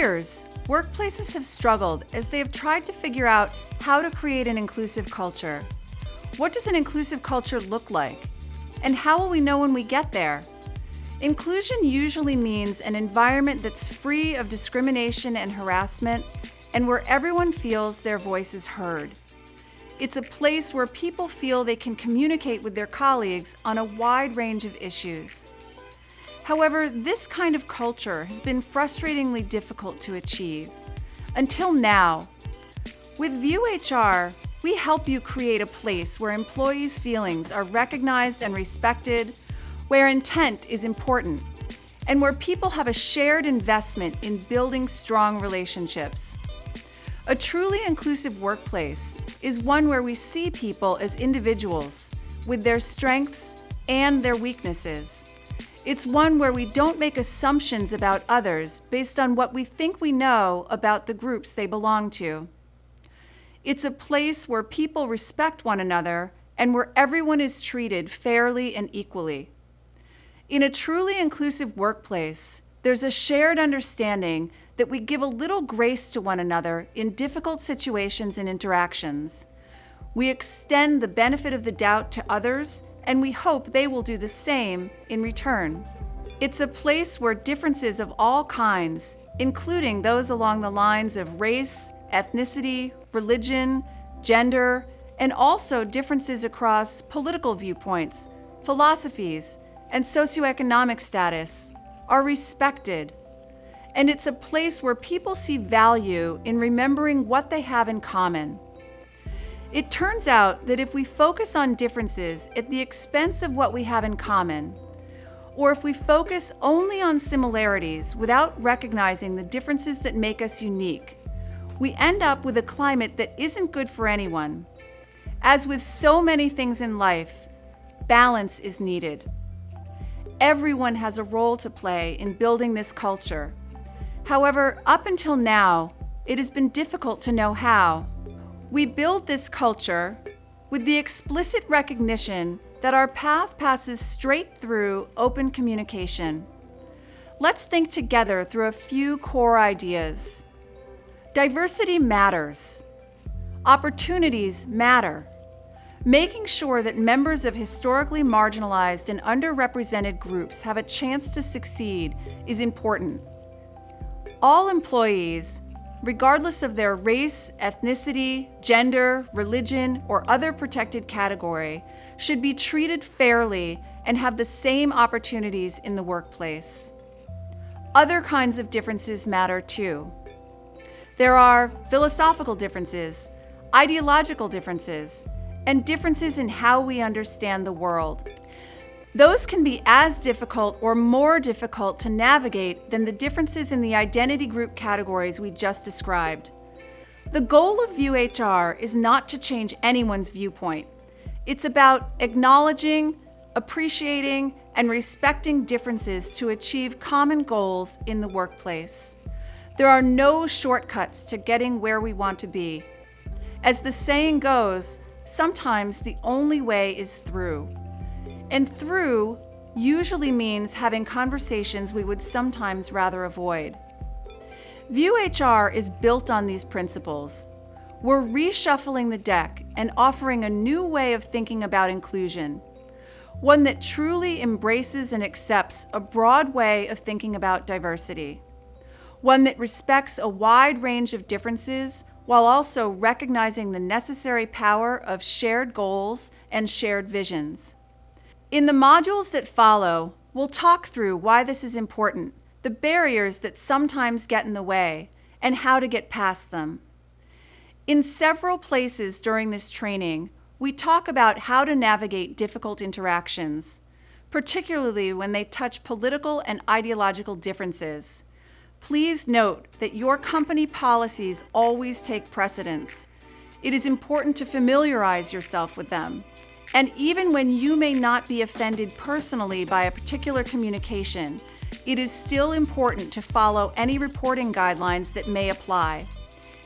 years, workplaces have struggled as they have tried to figure out how to create an inclusive culture. What does an inclusive culture look like? And how will we know when we get there? Inclusion usually means an environment that's free of discrimination and harassment, and where everyone feels their voice is heard. It's a place where people feel they can communicate with their colleagues on a wide range of issues. However, this kind of culture has been frustratingly difficult to achieve. Until now. With ViewHR, we help you create a place where employees' feelings are recognized and respected, where intent is important, and where people have a shared investment in building strong relationships. A truly inclusive workplace is one where we see people as individuals with their strengths and their weaknesses. It's one where we don't make assumptions about others based on what we think we know about the groups they belong to. It's a place where people respect one another and where everyone is treated fairly and equally. In a truly inclusive workplace, there's a shared understanding that we give a little grace to one another in difficult situations and interactions. We extend the benefit of the doubt to others, and we hope they will do the same in return. It's a place where differences of all kinds, including those along the lines of race, ethnicity, religion, gender, and also differences across political viewpoints, philosophies, and socioeconomic status, are respected. And it's a place where people see value in remembering what they have in common. It turns out that if we focus on differences at the expense of what we have in common, or if we focus only on similarities without recognizing the differences that make us unique, we end up with a climate that isn't good for anyone. As with so many things in life, balance is needed. Everyone has a role to play in building this culture. However, up until now, it has been difficult to know how. We build this culture with the explicit recognition that our path passes straight through open communication. Let's think together through a few core ideas. Diversity matters. Opportunities matter. Making sure that members of historically marginalized and underrepresented groups have a chance to succeed is important. All employees, regardless of their race, ethnicity, gender, religion, or other protected category, should be treated fairly and have the same opportunities in the workplace. Other kinds of differences matter too. There are philosophical differences, ideological differences, and differences in how we understand the world. Those can be as difficult or more difficult to navigate than the differences in the identity group categories we just described. The goal of ViewHR is not to change anyone's viewpoint. It's about acknowledging, appreciating, and respecting differences to achieve common goals in the workplace. There are no shortcuts to getting where we want to be. As the saying goes, sometimes the only way is through. And through usually means having conversations we would sometimes rather avoid. ViewHR is built on these principles. We're reshuffling the deck and offering a new way of thinking about inclusion, one that truly embraces and accepts a broad way of thinking about diversity, one that respects a wide range of differences while also recognizing the necessary power of shared goals and shared visions. In the modules that follow, we'll talk through why this is important, the barriers that sometimes get in the way, and how to get past them. In several places during this training, we talk about how to navigate difficult interactions, particularly when they touch political and ideological differences. Please note that your company policies always take precedence. It is important to familiarize yourself with them. And even when you may not be offended personally by a particular communication, it is still important to follow any reporting guidelines that may apply.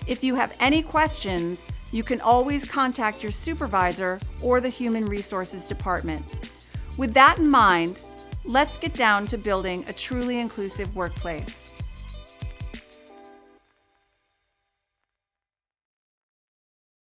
If you have any questions, you can always contact your supervisor or the Human Resources Department. With that in mind, let's get down to building a truly inclusive workplace.